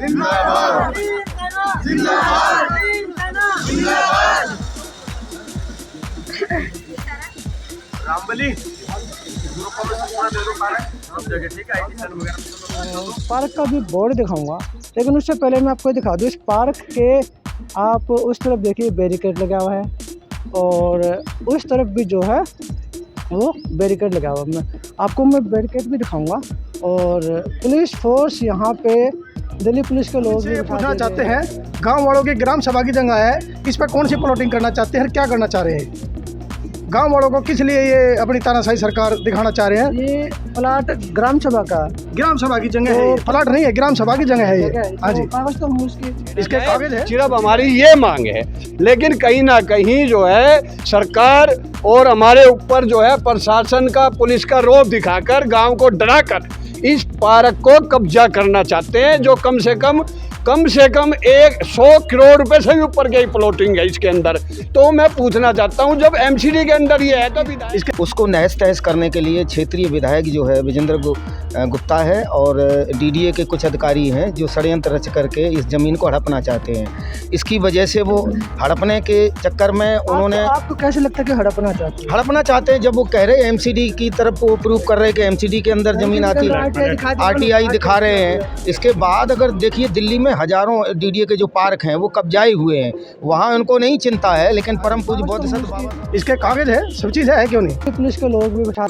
जिंदाबाद जिंदाबाद जिंदाबाद। रामबली पार्क का भी बोर्ड दिखाऊंगा, लेकिन उससे पहले मैं आपको दिखा दूँ इस पार्क के आप उस तरफ देखिए बैरिकेड लगा हुआ है और उस तरफ भी जो है वो बैरिकेड लगा हुआ है। मैं बैरिकेड भी दिखाऊंगा और पुलिस फोर्स यहाँ पे दिल्ली पुलिस के लोग भी पूछना चाहते हैं, गांव वालों की ग्राम सभा की जगह है, इस पर कौन सी प्लॉटिंग करना चाहते हैं, क्या करना चाह रहे हैं? गांव वालों को किस लिए ये अपनी तानाशाही सरकार दिखाना चाह रहे हैं? ये प्लाट ग्राम सभा की जगह है, प्लाट नहीं है, ग्राम सभा की जगह है ये। हाँ जी, कागज तो उसके इसके कागज है। सिर्फ हमारी ये मांग है, लेकिन कहीं ना कहीं जो है सरकार और हमारे ऊपर जो है प्रशासन का, पुलिस का रौब दिखाकर गांव को डराकर इस पार्क को कब्जा करना चाहते हैं, जो कम से कम 100 करोड़ रुपए से भी ऊपर की प्लॉटिंग है इसके अंदर। तो मैं पूछना चाहता हूं, जब एमसीडी के अंदर ये है तो उसको नहस तहस करने के लिए क्षेत्रीय विधायक जो है विजेंद्र गुप्ता है और डीडीए के कुछ अधिकारी हैं जो षड्यंत्र रच करके इस ज़मीन को हड़पना चाहते हैं। इसकी वजह से वो हड़पने के चक्कर में उन्होंने आपको कैसे लगता है कि हड़पना चाहते हैं? जब वो कह रहे हैं एमसीडी की तरफ वो प्रूव कर रहे हैं कि एमसीडी के अंदर ज़मीन आती है, आरटीआई दिखा रहे हैं। इसके बाद अगर देखिए दिल्ली में हजारों डीडीए के जो पार्क हैं वो कब्जाए हुए हैं, वहाँ उनको नहीं चिंता है, लेकिन परम पूज्य बौद्ध संत बाबा इसके कागज है, सब चीज़ है, क्यों नहीं? पुलिस के लोग भी बिठा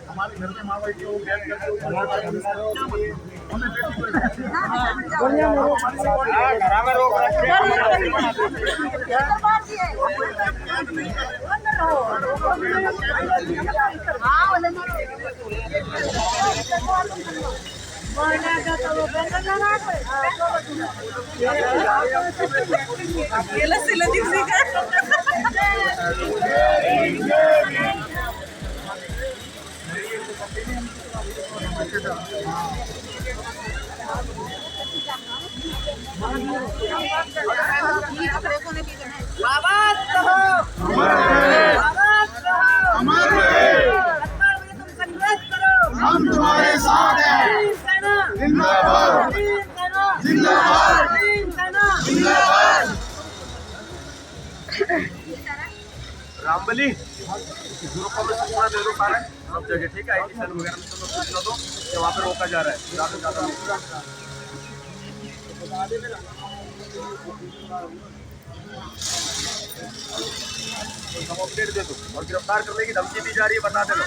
हमारे घर में माँ भाई को हम तुम्हारे साथ हैं। जिंदाबाद जिंदाबाद जिंदाबाद। रामबली सब जगह ठीक है, सेल वगैरह में सब पूछना दो कि वहाँ पे रोका जा रहा है ज़्यादा हम अपडेट दे दो और गिरफ्तार करने की धमकी दी जा रही है, बता देना।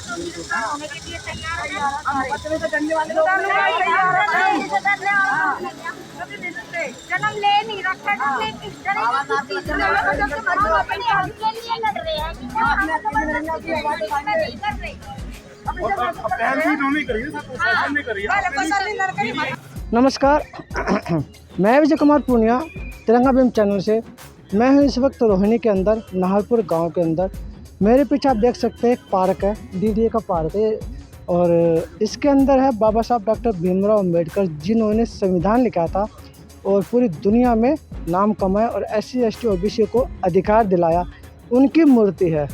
जन्म ले नहीं रखा नमस्कार, मैं विजय कुमार पूनिया, तिरंगा भीम चैनल से। मैं हूँ इस वक्त रोहिणी के अंदर, नाहरपुर गांव के अंदर। मेरे पीछे आप देख सकते हैं एक पार्क है, डीडीए का पार्क है और इसके अंदर है बाबा साहब डॉक्टर भीमराव अंबेडकर, जिन्होंने संविधान लिखा था और पूरी दुनिया में नाम कमाया और SC ST OBC को अधिकार दिलाया। उनकी मूर्ति है।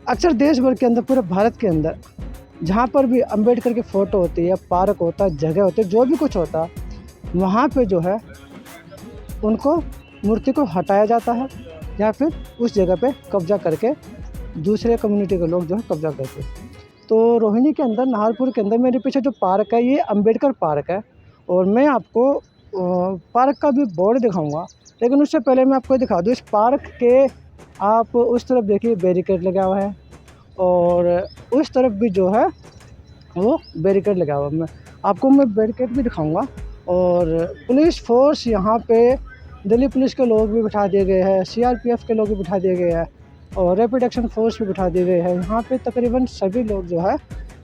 अक्सर देश भर के अंदर, पूरे भारत के अंदर जहाँ पर भी अंबेडकर की फ़ोटो होती है, पार्क होता है, जगह होती है, जो भी कुछ होता है, वहाँ पे जो है उनको मूर्ति को हटाया जाता है या फिर उस जगह पे कब्जा करके दूसरे कम्युनिटी के लोग जो है कब्जा करते हैं। तो रोहिणी के अंदर, नाहरपुर के अंदर मेरे पीछे जो पार्क है ये अंबेडकर पार्क है और मैं आपको पार्क का भी बोर्ड दिखाऊंगा, लेकिन उससे पहले मैं आपको दिखा दूँ इस पार्क के आप उस तरफ देखिए बैरिकेड लगा हुआ है और उस तरफ भी जो है वो बैरिकेड लगा हुआ है। मैं बैरिकेड भी दिखाऊंगा और पुलिस फोर्स यहाँ पे दिल्ली पुलिस के लोग भी बिठा दिए गए हैं, CRPF के लोग भी बिठा दिए गए हैं और रैपिड एक्शन फोर्स भी बिठा दिए गए हैं। यहाँ पे तकरीबन सभी लोग जो है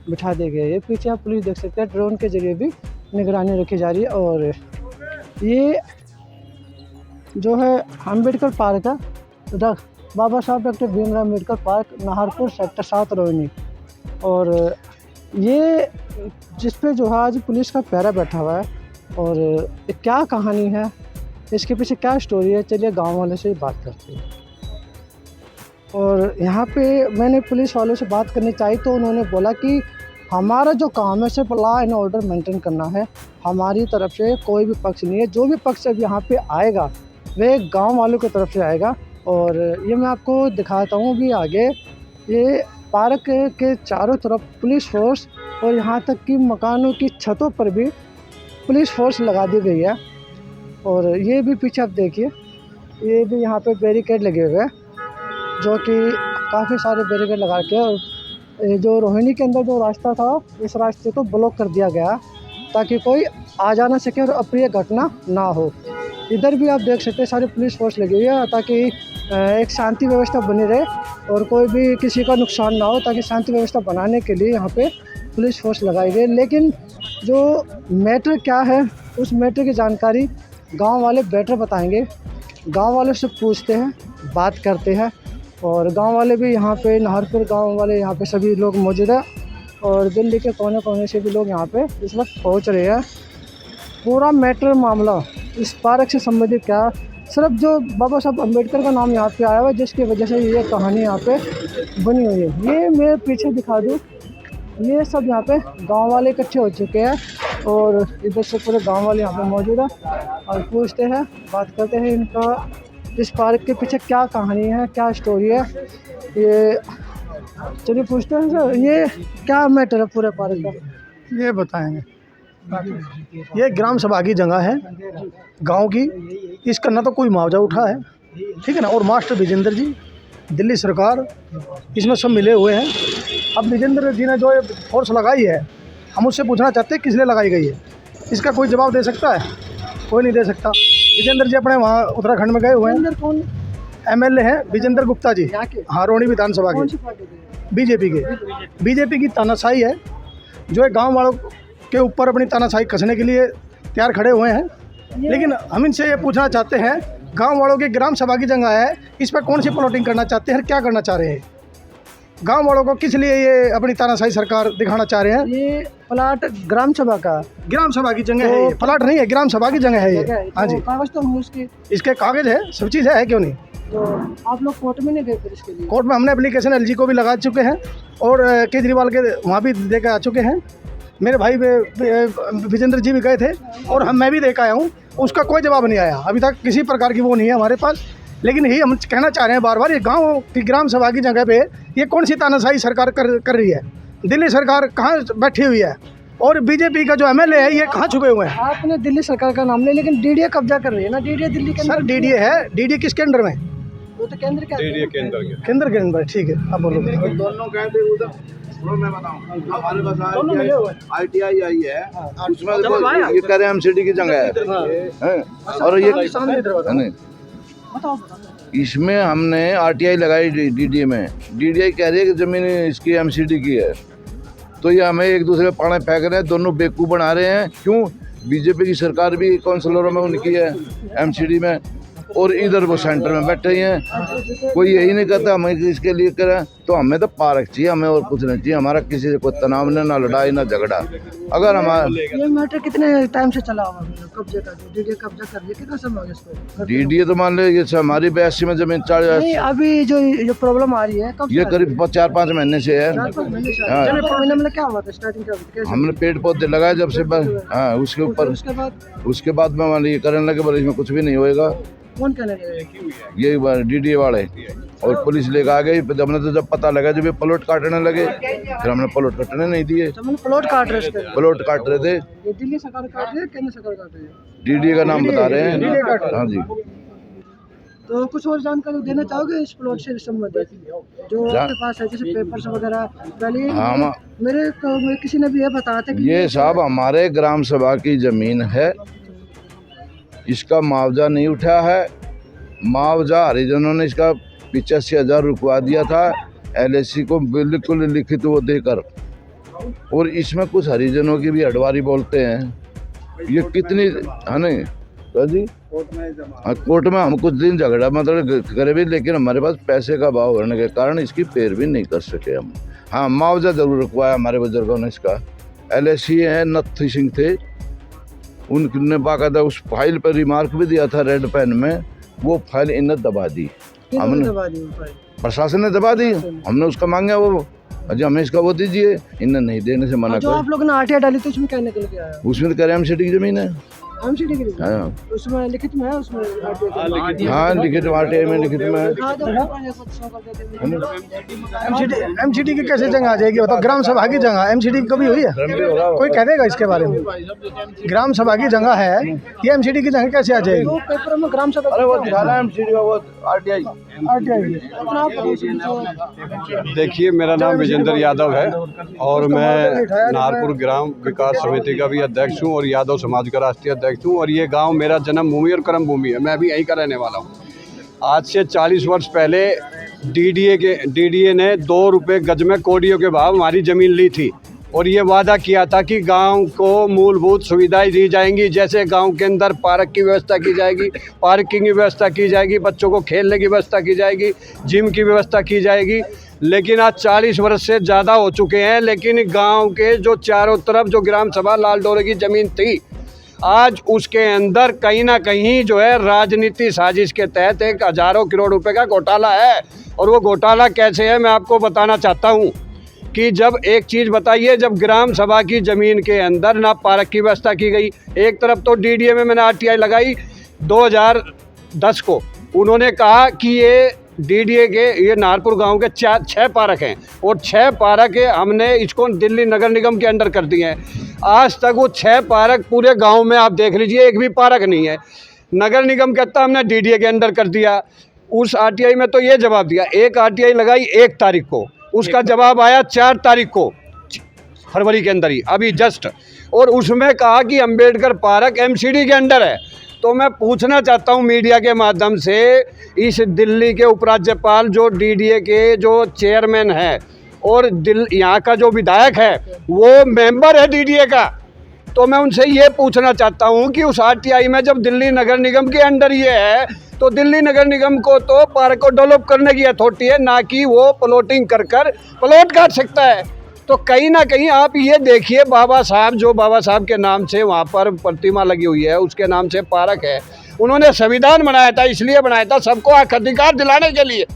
बिठा दिए गए हैं। पीछे आप पुलिस देख सकते हैं, ड्रोन के जरिए भी निगरानी रखी जा रही है। और ये जो है अम्बेडकर पार्क है, बाबा साहब doctor Bhimrao Ambedkar park, Naharpur, sector 7, Rohini. और ये जिस पे जो है आज पुलिस का पहरा बैठा हुआ है, और ये क्या कहानी है, इसके पीछे क्या स्टोरी है, चलिए गांव वाले से ही बात करते हैं। और यहाँ पे मैंने पुलिस वालों से बात करनी चाहिए तो उन्होंने बोला कि हमारा जो काम है सिर्फ लॉ एंड ऑर्डर मेंटेन करना है, हमारी तरफ से कोई भी पक्ष नहीं है। जो भी पक्ष अब यहाँ पे आएगा वे गांव वालों की तरफ से आएगा। और ये मैं आपको दिखाता हूँ भी आगे, ये पार्क के चारों तरफ पुलिस फोर्स और यहाँ तक कि मकानों की छतों पर भी पुलिस फोर्स लगा दी गई है। और ये भी पीछे आप देखिए, ये भी यहाँ पे बैरिकेड लगे हुए हैं, जो कि काफ़ी सारे बैरिकेड लगा के, और ये जो रोहिणी के अंदर जो रास्ता था इस रास्ते को ब्लॉक कर दिया गया ताकि कोई आ जा ना सके और अप्रिय घटना ना हो। इधर भी आप देख सकते हैं सारी पुलिस फोर्स लगी हुई है ताकि एक शांति व्यवस्था बनी रहे और कोई भी किसी का नुकसान ना हो, ताकि शांति व्यवस्था बनाने के लिए यहाँ पे पुलिस फोर्स लगाई गई। लेकिन जो मैटर क्या है उस मैटर की जानकारी गांव वाले बेटर बताएंगे। गांव वालों से पूछते हैं, बात करते हैं। और गांव वाले भी यहाँ पे, नाहरपुर गांव वाले यहाँ पे सभी लोग मौजूद हैं, और दिल्ली के कोने कोने से भी लोग यहाँ पे इस वक्त पहुँच रहे हैं। पूरा मैटर मामला इस पार्क से संबंधित क्या, सिर्फ जो बाबा साहब अम्बेडकर का नाम यहाँ पे आया हुआ है जिसकी वजह से ये कहानी यहाँ पे बनी हुई है। ये मैं पीछे दिखा दूँ, ये सब यहाँ पे गांव वाले इकट्ठे हो चुके हैं और इधर से पूरे गांव वाले यहाँ पे मौजूद है। और पूछते हैं, बात करते हैं इनका, इस पार्क के पीछे क्या कहानी है, क्या स्टोरी है। ये चलिए पूछते हैं सर, ये क्या मैटर है पूरे पार्क का? ये बताएंगे। ये ग्राम सभा की जगह है गांव की, इसका ना तो कोई मुआवजा उठा है, ठीक है ना। और मास्टर विजेंद्र जी, दिल्ली सरकार, इसमें सब मिले हुए हैं। अब विजेंद्र जी ने जो फोर्स लगाई है, हम उससे पूछना चाहते हैं किस लिए लगाई गई है। इसका कोई जवाब दे सकता है? कोई नहीं दे सकता। विजेंद्र जी अपने वहाँ उत्तराखंड में गए हुए हैं। कौन एमएलए हैं विजेंद्र गुप्ता जी, हाँ, रोहिणी विधानसभा के, बीजेपी के। बीजेपी की तानाशाही है जो है, गाँव वालों के ऊपर अपनी तानाशाही कसने के लिए तैयार खड़े हुए हैं। लेकिन हम इनसे ये पूछना चाहते हैं, गांव वालों की ग्राम सभा की जगह है, इस पर कौन सी प्लॉटिंग करना चाहते हैं, क्या करना चाह रहे हैं? गांव वालों को किस लिए ये अपनी तानाशाही सरकार दिखाना चाह रहे हैं? ये प्लाट ग्राम सभा का, ग्राम सभा की जगह है, ये प्लाट नहीं है, ग्राम सभा की जगह है ये। हाँ जी, कागज तो है उसके, इसके कागज है, सब चीज़ है, क्यों नहीं। तो आप लोग कोर्ट में नहीं गए फिर इसके लिए? कोर्ट में हमने एप्लीकेशन एलजी को भी लगा चुके हैं और केजरीवाल के वहाँ भी दे के आ चुके हैं। मेरे भाई विजेंद्र जी भी गए थे और मैं भी देख आया हूँ, उसका कोई जवाब नहीं आया अभी तक, किसी प्रकार की वो नहीं है हमारे पास। लेकिन यही हम कहना चाह रहे हैं बार बार, ये गांव की ग्राम सभा की जगह पे ये कौन सी तानाशाही सरकार कर रही है? दिल्ली सरकार कहाँ बैठी हुई है और बीजेपी का जो एमएलए है ये कहाँ छुपे हुए हैं? आपने दिल्ली सरकार का नाम लिया, लेकिन डीडीए कब्जा कर रही है ना। डीडीए दिल्ली के सर डीडीए है, डीडीए किसके अंडर में? वो तो केंद्र के केंद्र के अंदर, ठीक है। अब बोलो। दोनों कहते उधर, मैं बताऊं, हमारे पास ITI आई है, उसमें ये कह रहे हैं एमसीडी की जगह है, और ये नहीं, इसमें हमने RTI लगाई डीडीए में। डीडीए कह रही है कि ज़मीन इसकी एमसीडी की है, तो ये हमें एक दूसरे पे पाने फेंक रहे हैं, दोनों बेवकूफ़ बना रहे हैं। क्यों? बीजेपी की सरकार भी काउंसिलरों में उनकी है एमसीडी में, और इधर वो सेंटर में बैठे हैं। कोई यही नहीं कहता हमें इसके लिए करें, तो हमें तो पार्क चाहिए, हमें और कुछ नहीं चाहिए। हमारा किसी से कोई तनाव नहीं, ना लड़ाई ना झगड़ा। अगर हमारा ये मैटर कितने टाइम से चला हुआ कब्जे का, डीडीए कब्जा कर लिया, कितना समय हो गया इसको? डीडीए तो मान लो ये हमारी 82 में जमीन 40, नहीं, अभी जो प्रॉब्लम आ रही है कब ये करीब 4-5 महीने से है। 4-5 महीने से। चलो, 4 महीने में क्या हुआ था? स्टार्टिंग क्या हुआ? हमने पेड़ पौधे लगाए जब से, हाँ, उसके ऊपर उसके बाद में मान ये करने लगे, बोले इसमें कुछ भी नहीं होएगा। कौन कहने लगे? ये डीडीए वाले, और पुलिस लेकर आ गई। हमने तो जब पता लगा जब ये प्लॉट काटने लगे, फिर हमने प्लॉट काटने नहीं दिए। प्लॉट काट रहे थे, प्लॉट काट रहे थे। ये दिल्ली सरकार काट रही है, केंद्र सरकार काट रही है? डीडीए का नाम बता रहे हैं, हाँ जी। तो कुछ और जानकारी देना चाहोगे इस प्लॉट से संबंधित जो आपके पास है, जैसे पेपर्स वगैरह? पहले हाँ, मेरे किसी ने भी ये बताया था कि ये साहब हमारे ग्राम सभा की जमीन है, इसका मुआवजा नहीं उठा है। मुआवजा हरिजनों ने इसका 85,000 रुकवा दिया था LIC को, बिल्कुल लिखित वो देकर। और इसमें कुछ हरिजनों की भी हडवारी बोलते हैं। ये कितनी है नहीं, तो जी हाँ, कोर्ट में हम कुछ दिन झगड़ा मतलब करे भी, लेकिन हमारे पास पैसे का अभाव होने के कारण इसकी पैरवी नहीं कर सके हम। हाँ, मुआवजा जरूर रखवाया हमारे बुजुर्गों ने इसका। LSC है नत्थी सिंह थे, उनने बाकायदा उस फाइल पर रिमार्क भी दिया था रेड पेन में, वो फाइल इन्हें दबा दी, हमने प्रशासन ने दबा दी। हमने उसका मांगा, वो अजय हमें इसका वो दीजिए, इन्हें नहीं देने से मना जो कर। आप लोगों ने RTI डाली थी उसमें क्या निकल के आया? उसमें तो कह रहे MCD की जमीन है। MCD की जमीन? हाँ उसमें लिखित में है, उसमें RTI हाँ, लिखित RTI में लिखित में है। MCD की कैसे जगह आ जाएगी बताओ? ग्राम सभा की जगह MCD की कभी हुई है? कोई कह देगा इसके बारे में? ग्राम सभा की जगह है, ये MCD की जगह कैसे आ जाएगी? तो पेपर में ग्राम सभा अरे वो दिखा रहा है MCD का, वो RTI। देखिए, मेरा नाम विजेंद्र यादव है और मैं नाहरपुर ग्राम विकास समिति का भी अध्यक्ष हूँ और यादव समाज का राष्ट्रीय अध्यक्ष हूँ। और ये गांव मेरा जन्म भूमि और कर्म भूमि है, मैं भी यहीं का रहने वाला हूँ। आज से 40 वर्ष पहले DDA ने 2 रुपये गज में कोडियों के भाव हमारी ज़मीन ली थी और ये वादा किया था कि गांव को मूलभूत सुविधाएं दी जाएंगी, जैसे गांव के अंदर पार्क की व्यवस्था की जाएगी, पार्किंग की व्यवस्था की जाएगी, बच्चों को खेलने की व्यवस्था की जाएगी, जिम की व्यवस्था की जाएगी। लेकिन आज 40 वर्ष से ज़्यादा हो चुके हैं, लेकिन गांव के जो चारों तरफ जो ग्राम सभा लाल डोरे की ज़मीन थी, आज उसके अंदर कहीं ना कहीं जो है राजनीति साजिश के तहत एक हज़ारों करोड़ रुपए का घोटाला है। और वो घोटाला कैसे है मैं आपको बताना चाहता हूँ कि जब एक चीज़ बताइए, जब ग्राम सभा की ज़मीन के अंदर ना पार्क की व्यवस्था की गई, एक तरफ तो DDA में मैंने RTI लगाई 2010 को, उन्होंने कहा कि ये DDA के ये नाहरपुर गांव के 6 पार्क हैं और 6 पार्क हमने इसको दिल्ली नगर निगम के अंडर कर दिए हैं। आज तक वो 6 पार्क पूरे गांव में आप देख लीजिए, एक भी पार्क नहीं है। नगर निगम कहता हमने DDA के अंडर कर दिया। उस RTI में तो ये जवाब दिया, एक RTI लगाई 1 तारीख को, उसका जवाब आया 4 तारीख को, फरवरी के अंदर ही अभी जस्ट, और उसमें कहा कि अंबेडकर पार्क MCD के अंडर है। तो मैं पूछना चाहता हूं मीडिया के माध्यम से, इस दिल्ली के उपराज्यपाल जो DDA के जो चेयरमैन है और यहाँ का जो विधायक है वो मेंबर है DDA का, तो मैं उनसे ये पूछना चाहता हूं कि उस RTI में जब दिल्ली नगर निगम के अंडर ये है, तो दिल्ली नगर निगम को तो पार्क को डेवलप करने की अथॉरिटी है, ना कि वो प्लॉटिंग कर प्लॉट काट सकता है। तो कहीं ना कहीं आप ये देखिए, बाबा साहब के नाम से वहाँ पर प्रतिमा लगी हुई है, उसके नाम से पार्क है। उन्होंने संविधान बनाया था, इसलिए बनाया था सबको हक अधिकार दिलाने के लिए।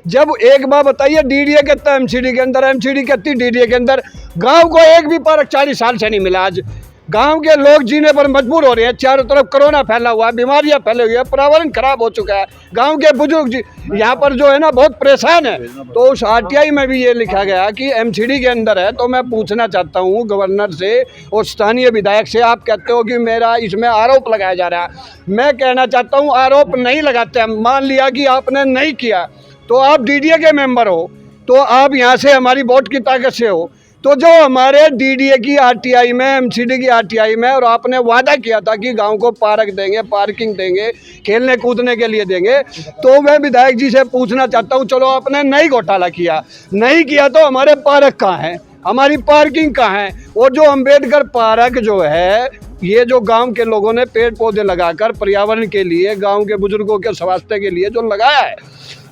जब एक बार बताइए, DDA कहता है MCD के अंदर, MCD कहती DDA के अंदर, गांव को एक भी पार्क 40 साल से नहीं मिला। आज गांव के लोग जीने पर मजबूर हो रहे हैं, चारों तरफ कोरोना फैला हुआ है, बीमारियां फैली हुई है, पर्यावरण खराब हो चुका है, गांव के बुजुर्ग यहाँ पर जो है ना बहुत परेशान है। तो उस RTI में भी ये लिखा गया कि MCD के अंदर है। तो मैं पूछना चाहता हूँ गवर्नर से और स्थानीय विधायक से, आप कहते हो कि मेरा इसमें आरोप लगाया जा रहा है, मैं कहना चाहता हूँ आरोप नहीं लगाते हैं। मान लिया कि आपने नहीं किया, तो आप DDA के मेंबर हो, तो आप यहाँ से हमारी वोट की ताकत से हो, तो जो हमारे DDA की RTI में, MCD की RTI में, और आपने वादा किया था कि गांव को पार्क देंगे, पार्किंग देंगे, खेलने कूदने के लिए देंगे, तो मैं विधायक जी से पूछना चाहता हूं, चलो आपने नहीं घोटाला किया, नहीं किया तो हमारे पार्क कहाँ हैं, हमारी पार्किंग कहाँ है? और जो अंबेडकर पार्क जो है, ये जो गांव के लोगों ने पेड़ पौधे लगाकर पर्यावरण के लिए, गांव के बुजुर्गों के स्वास्थ्य के लिए जो लगाया है,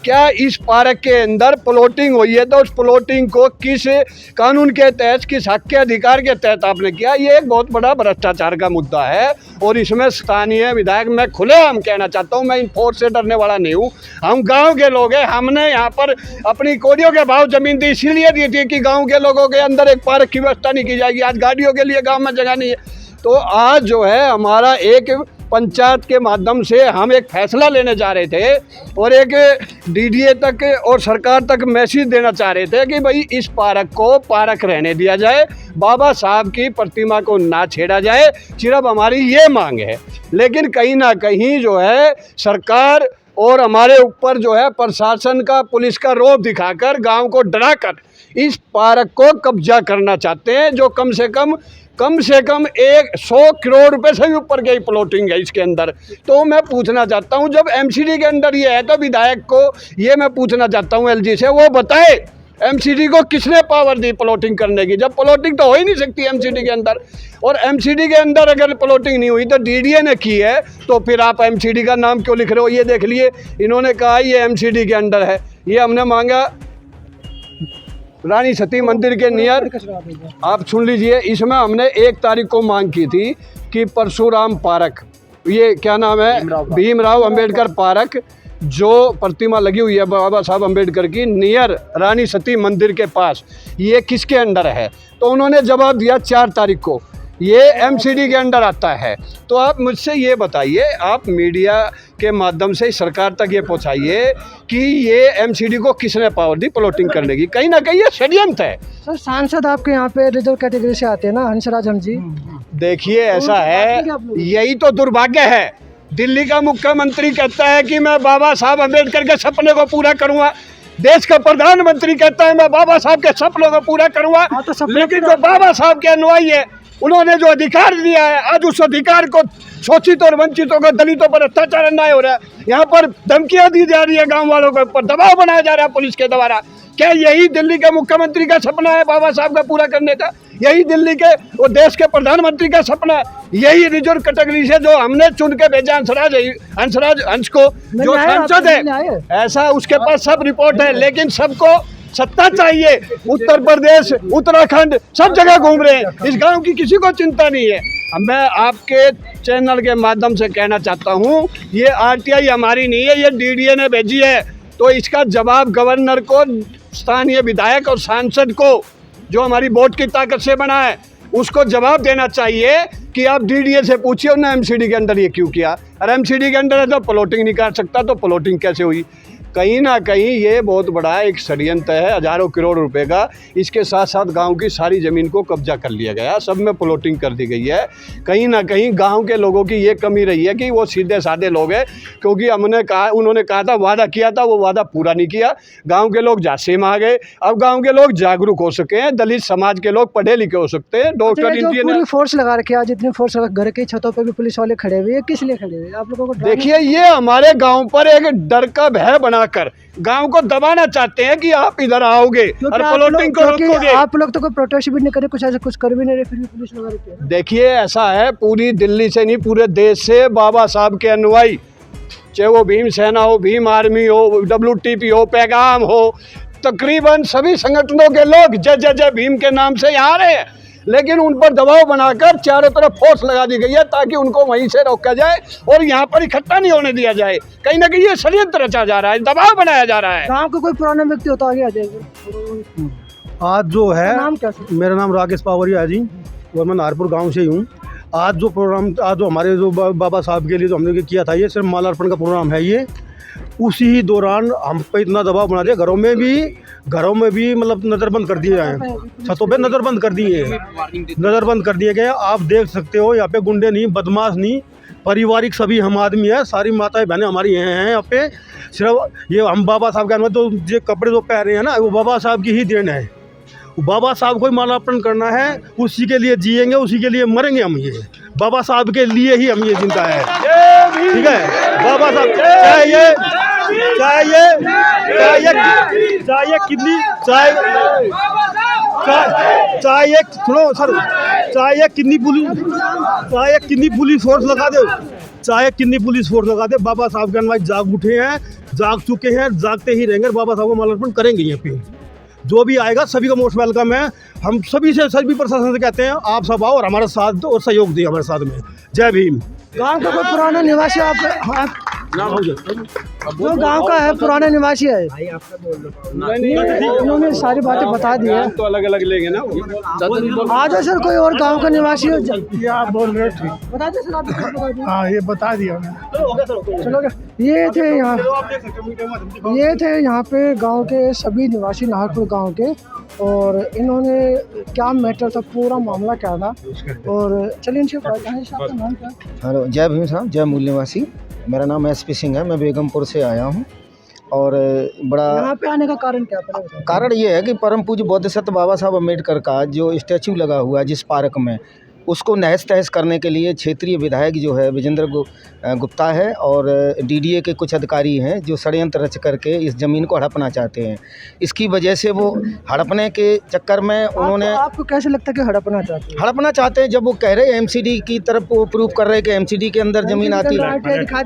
क्या इस पार्क के अंदर प्लॉटिंग हुई है? तो उस प्लॉटिंग को किस कानून के तहत, किस हक के अधिकार के तहत आपने किया? ये एक बहुत बड़ा भ्रष्टाचार का मुद्दा है और इसमें स्थानीय विधायक, मैं खुलेआम कहना चाहता हूँ, मैं इन फोर्स से डरने वाला नहीं हूँ। हम गांव के लोग हैं, हमने यहाँ पर अपनी कोडियों के भाव जमीन दी, इसीलिए दी थी कि गाँव के लोगों के अंदर एक पार्क की व्यवस्था नहीं की जाएगी। आज गाड़ियों के लिए गाँव में जगह नहीं है, तो आज जो है हमारा एक पंचायत के माध्यम से हम एक फैसला लेने जा रहे थे और एक DDA तक और सरकार तक मैसेज देना चाह रहे थे कि भाई इस पार्क को पार्क रहने दिया जाए, बाबा साहब की प्रतिमा को ना छेड़ा जाए, सिर्फ हमारी ये मांग है। लेकिन कहीं ना कहीं जो है सरकार और हमारे ऊपर जो है प्रशासन का, पुलिस का रौब दिखाकर, गांव को डराकर इस पार्क को कब्जा करना चाहते हैं, जो कम से कम 100 करोड़ रुपए से भी ऊपर की प्लॉटिंग है इसके अंदर। तो मैं पूछना चाहता हूं, जब MCD के अंदर ये है, तो विधायक को ये मैं पूछना चाहता हूं LG से, वो बताए एमसीडी को किसने पावर दी प्लॉटिंग करने की? जब प्लॉटिंग तो हो ही नहीं सकती एमसीडी के अंदर, और एमसीडी के अंदर अगर प्लॉटिंग नहीं हुई तो डीडीए ने की है, तो फिर आप एमसीडी का नाम क्यों लिख रहे हो? ये देख लिए, इन्होंने कहा ये एमसीडी के अंदर है। ये हमने मांगा रानी सती मंदिर के नियर, आप सुन लीजिए, इसमें हमने 1 तारीख को मांग की थी कि परशुराम पार्क, ये क्या नाम है, भीमराव अंबेडकर पार्क, जो प्रतिमा लगी हुई है बाबा साहब अंबेडकर की नियर रानी सती मंदिर के पास, ये किसके अंडर है? तो उन्होंने जवाब दिया 4 तारीख को ये एमसीडी के अंडर आता है। तो आप मुझसे ये बताइए, आप मीडिया के माध्यम से सरकार तक ये पहुंचाइए कि ये एमसीडी को किसने पावर दी प्लॉटिंग करने की? कहीं ना कहीं ये षड्यंत्र है। सर सांसद आपके यहाँ पे रिजर्व कैटेगरी से आते हैं ना, हंसराज हम जी। देखिए ऐसा है, यही तो दुर्भाग्य है। दिल्ली का मुख्यमंत्री कहता है कि मैं बाबा साहब अम्बेडकर के सपने को पूरा करूंगा, देश का प्रधानमंत्री कहता है मैं बाबा साहब के सपनों को पूरा करूंगा, लेकिन जो बाबा साहब के अनुयायी है उन्होंने जो अधिकार दिया है, आज उस अधिकार को शोषित और वंचितों को, दलितों पर अत्याचार अन्याय हो रहा है। यहाँ पर धमकियां दी जा रही है, गांव वालों के ऊपर दबाव बनाया जा रहा है पुलिस के द्वारा। क्या यही दिल्ली के मुख्यमंत्री का सपना है बाबा साहब का पूरा करने का? यही दिल्ली के और देश के प्रधानमंत्री का सपना है? यही रिजर्व कैटेगरी से जो हमने चुन के भेजा हंस को, जो सांसद है, ऐसा उसके पास सब रिपोर्ट है, लेकिन सबको सत्ता चाहिए। उत्तर प्रदेश, उत्तराखंड, सब जगह घूम रहे हैं, इस गांव की किसी को चिंता नहीं है। मैं आपके चैनल के माध्यम से कहना चाहता हूं, ये आरटीआई हमारी नहीं है, ये डीडीए ने भेजी है, तो इसका जवाब गवर्नर को, स्थानीय विधायक और सांसद को, जो हमारी वोट की ताकत से बना है, उसको जवाब देना चाहिए कि आप डीडीए से पूछिए उन्होंने एमसीडी के अंदर ये क्यों किया। और एमसीडी के अंदर है तो प्लॉटिंग नहीं कर सकता, तो प्लॉटिंग कैसे हुई? कहीं ना कहीं ये बहुत बड़ा एक षड्यंत्र है, हजारों करोड़ रुपए का। इसके साथ साथ गांव की सारी ज़मीन को कब्जा कर लिया गया, सब में प्लॉटिंग कर दी गई है। कहीं ना कहीं गांव के लोगों की ये कमी रही है कि वो सीधे साधे लोग हैं, क्योंकि उन्होंने कहा था, वादा किया था, वो वादा पूरा नहीं किया। गाँव के लोग झांसे में आ गए। अब गाँव के लोग जागरूक हो सके हैं, दलित समाज के लोग पढ़े लिखे हो सकते हैं। डॉक्टर इंजीनियर फोर्स लगा रखे हैं, जितनी फोर्स घर के छतों पे भी पुलिस वाले खड़े हुए हैं, किस लिए खड़े हुए? आप लोगों को देखिए, ये हमारे गांव पर एक डर का भय बनाकर गांव को दबाना चाहते हैं कि आप इधर आओगे और प्लॉटिंग को रोकोगे। आप लोग तो कोई प्रोटेस्ट भी नहीं करे, कुछ ऐसा कुछ कर भी नहीं रहे, फिर भी पुलिस लगा रखी है। देखिए ऐसा है, पूरी दिल्ली से नहीं, पूरे देश से बाबा साहब के अनुयायी, चाहे वो भीम सेना हो, भीम आर्मी हो, WTP हो, पैगाम हो, तकरीबन सभी संगठनों के लोग जय जय जय भीम के नाम से यहाँ आ रहे हैं। लेकिन उन पर दबाव बनाकर चारों तरफ फोर्स लगा दी गई है, ताकि उनको वहीं से रोका जाए और यहाँ पर इकट्ठा नहीं होने दिया जाए। कहीं ना कहीं ये षड्यंत्र रचा जा रहा है, दबाव बनाया जा रहा है। गाँव का कोई पुराना व्यक्ति होता आगे आ जाएगा। आज जो है, नाम क्या? मेरा नाम राकेश पावरिया है जी, और मैं नारपुर गांव से ही हूँ। आज जो प्रोग्राम, आज जो हमारे जो बाबा साहब के लिए जो हमने किया था, ये सिर्फ मालार्पण का प्रोग्राम है। ये उसी दौरान हम पे इतना दबाव बना दिया, घरों में भी मतलब नज़रबंद कर दिए हैं, छतों पे नज़रबंद कर दिए गए। आप देख सकते हो, यहाँ पे गुंडे नहीं, बदमाश नहीं, पारिवारिक सभी हम आदमी है, सारी माताएं बहनें हमारी हैं यहाँ पे। सिर्फ ये हम बाबा साहब के अनुमान, तो ये कपड़े जो पहन रहे हैं ना, वो बाबा साहब की ही देन है। बाबा साहब को मालार्पण करना है, उसी के लिए जिएंगे, उसी के लिए मरेंगे हम। ये बाबा साहब के लिए ही हम ये जिंदा है, ठीक है। बाबा साहब चाहे कितनी पुलिस फोर्स लगा दे, बाबा साहब के अनुयायी जाग उठे हैं, जाग चुके हैं, जागते ही रहेंगे। बाबा साहब को मालार्पण करेंगे। यहाँ पे जो भी आएगा सभी का मोस्ट वेलकम है। हम सभी प्रशासन से कहते हैं, आप सब आओ और हमारा साथ और सहयोग दिए हमारे साथ में। जय भीम। गांव का कोई पुराना निवासी आप जो गांव का है, पुराना निवासी है, उन्होंने सारी बातें बता दी है। तो अलग अलग लेंगे ना, आ जाए सर, कोई और गांव का निवासी हो। ये आप बोल रहे थे, बता दे सर, आप बता दीजिए। हाँ ये बता दिया। चलो, ये थे यहाँ पे गांव के सभी निवासी, नाहरपुर गांव के, और इन्होंने क्या मैटर था, पूरा मामला क्या था, और चलिए इनसे नाम क्या? हेलो, जय भीम साहब, जय मूल निवासी। मेरा नाम SP सिंह है, मैं बेगमपुर से आया हूँ। और बड़ा यहाँ पे आने का कारण क्या? कारण ये है कि परम पूज्य बोधिसत्व बाबा साहब अम्बेडकर का जो स्टैचू लगा हुआ है जिस पार्क में, उसको नहस तहस करने के लिए क्षेत्रीय विधायक जो है विजेंद्र गुप्ता है और डीडीए के कुछ अधिकारी हैं जो षड्यंत्र रच करके इस ज़मीन को हड़पना चाहते हैं। इसकी वजह से वो हड़पने के चक्कर में उन्होंने आपको कैसे लगता है कि हड़पना चाहते हैं? हड़पना चाहते हैं। जब वो कह रहे हैं एमसीडी की तरफ वो प्रूव कर रहे हैं कि एमसीडी के अंदर ज़मीन आती है,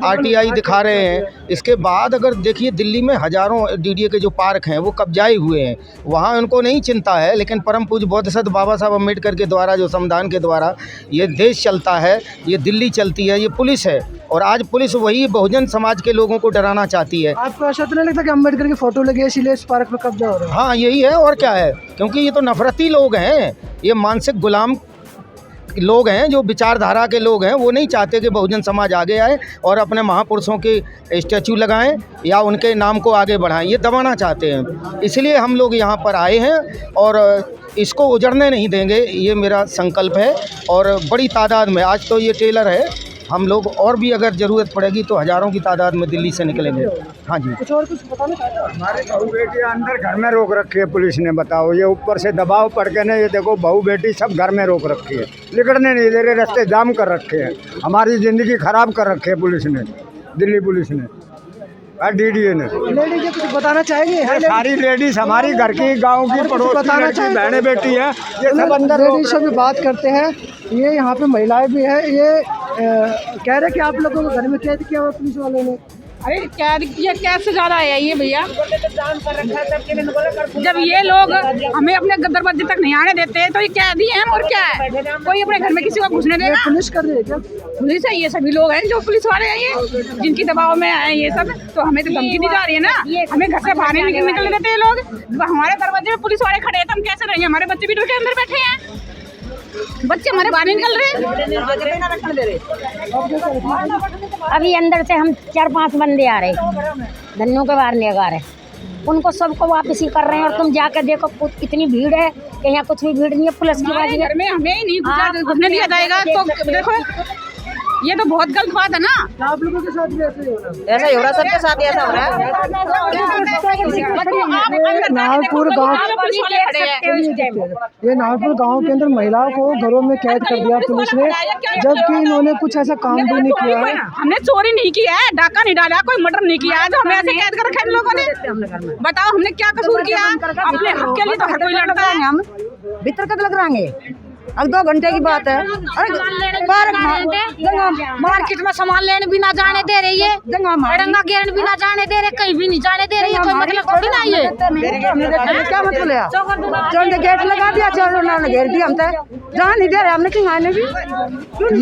आरटीआई दिखा रहे हैं। इसके बाद अगर देखिए दिल्ली में हज़ारों डीडीए के जो पार्क हैं वो कब्जाए हुए हैं, वहाँ उनको नहीं चिंता है। लेकिन परम पूज्य बोधिसत्व बाबा साहब अम्बेडकर के द्वारा जो संविधान के द्वारा ये देश चलता है, ये दिल्ली चलती है, ये पुलिस है और आज पुलिस वही बहुजन समाज के लोगों को डराना चाहती है। आपको ऐसा तो नहीं लगता कि अम्बेडकर की फोटो लगी है इसीलिए इस पार्क में कब्जा हो रहा है? हाँ यही है और क्या है, क्योंकि ये तो नफरती लोग हैं, ये मानसिक गुलाम लोग हैं, जो विचारधारा के लोग हैं। वो नहीं चाहते कि बहुजन समाज आगे आए और अपने महापुरुषों के स्टैचू लगाएं या उनके नाम को आगे बढ़ाएं, ये दबाना चाहते हैं। इसलिए हम लोग यहाँ पर आए हैं और इसको उजड़ने नहीं देंगे, ये मेरा संकल्प है। और बड़ी तादाद में आज तो ये टेलर है, हम लोग और भी अगर ज़रूरत पड़ेगी तो हज़ारों की तादाद में दिल्ली से निकलेंगे। हाँ जी। कुछ और कुछ बताना चाहते हैं? हमारे बहू बेटी अंदर घर में रोक रखी है पुलिस ने, बताओ। ये ऊपर से दबाव पड़ के ना, ये देखो बहू बेटी सब घर में रोक रखी है, निकलने नहीं दे रहे, रास्ते जाम कर रखे हैं, हमारी ज़िंदगी ख़राब कर रखी है पुलिस ने, दिल्ली पुलिस ने और डीडीए ने। लेडीज कुछ बताना चाहेंगे? ये सारी लेडीज हमारी घर की, गांव की, पड़ोस की बहनें बेटी हैं, ये सब अंदर लेडीज से भी बात करते हैं। ये यहाँ पे महिलाएं भी हैं, ये कह रहे हैं कि आप लोगों को घर में कैद किया हुआ पुलिस वालों ने। अरे कैद किया, कैद से ज्यादा है ये भैया। जब ये लोग हमें अपने दरवाजे तक नहीं आने देते तो ये कैदी हैं और क्या है, कोई अपने घर में किसी को घुसने देगा? पुलिस कर रही है क्या? पुलिस है, ये सभी लोग हैं जो पुलिस वाले हैं, ये जिनकी दबाव में आए ये सब। तो हमें तो धमकी दी जा रही है ना, हमें घर से बाहर नहीं निकलने देते ये लोग। हमारे दरवाजे में पुलिस वाले खड़े हैं तो हम कैसे रहेंगे? हमारे बच्चे भी डर के अंदर बैठे हैं, बच्चे हमारे बाहर नहीं निकल रहे। अभी अंदर से हम 4-5 बंदे आ रहे, धन्यों के बाहर ले आ रहे, उनको सबको वापसी कर रहे हैं। और तुम जाकर देखो कितनी भीड़ है, कि यहाँ कुछ भी भीड़ नहीं है, पुलिस की बाजी घर में हमें ही नहीं घुसने दिया जाएगा। तो देखो ये तो बहुत गलत बात है ना। आप लोगों के साथ भी ऐसे ही हो रहा है? ऐसा ही हो रहा, सबके साथ ऐसा हो रहा है। नागपुर गाँव, ये नागपुर गांव के अंदर महिलाओं को घरों में कैद कर दिया पुलिस ने, जबकि इन्होंने कुछ ऐसा काम भी नहीं किया है। हमने चोरी नहीं किया है, डाका नहीं डाला, कोई मर्डर नहीं किया है, तो हमें ऐसे कैद कर रखा है लोगों ने। बताओ हमने क्या कसूर किया? अपने हक के लिए तो हर कोई लड़ता है। हम भीतर कब लग रहेंगे? अब 2 घंटे की बात है। मार्केट में सामान लेने भी ना जाने दे रही है, रंगा गेरन भी ना जाने दे रहे, कहीं भी नहीं जाने दे रही है। कोई मतलब थोड़ी ना ये क्या मतलब है? चोर ने गेट लगा दिया, चोर ने घेर दिया, हम जहाँ नहीं दे रहे, हमने कहीं आने भी।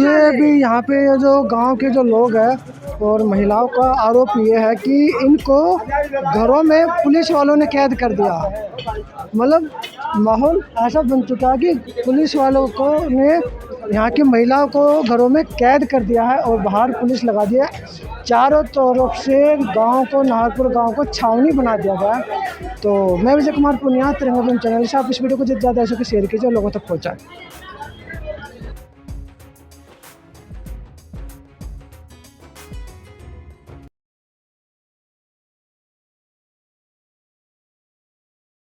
ये भी यहाँ पे जो गांव के जो लोग हैं और महिलाओं का आरोप ये है कि इनको घरों में पुलिस वालों ने कैद कर दिया। मतलब माहौल ऐसा बन चुका है कि पुलिस वालों को ने यहाँ की महिलाओं को घरों में कैद कर दिया है और बाहर पुलिस लगा दिया है। चारों तरफ से गांव को, नागपुर गांव को छावनी बना दिया गया है। तो मैं विजय कुमार पुनिया, तिरंगा फिल्म चैनल से आप इस वीडियो को ज़्यादा से ज़्यादा शेयर कीजिए, लोगों तक पहुँचाएं।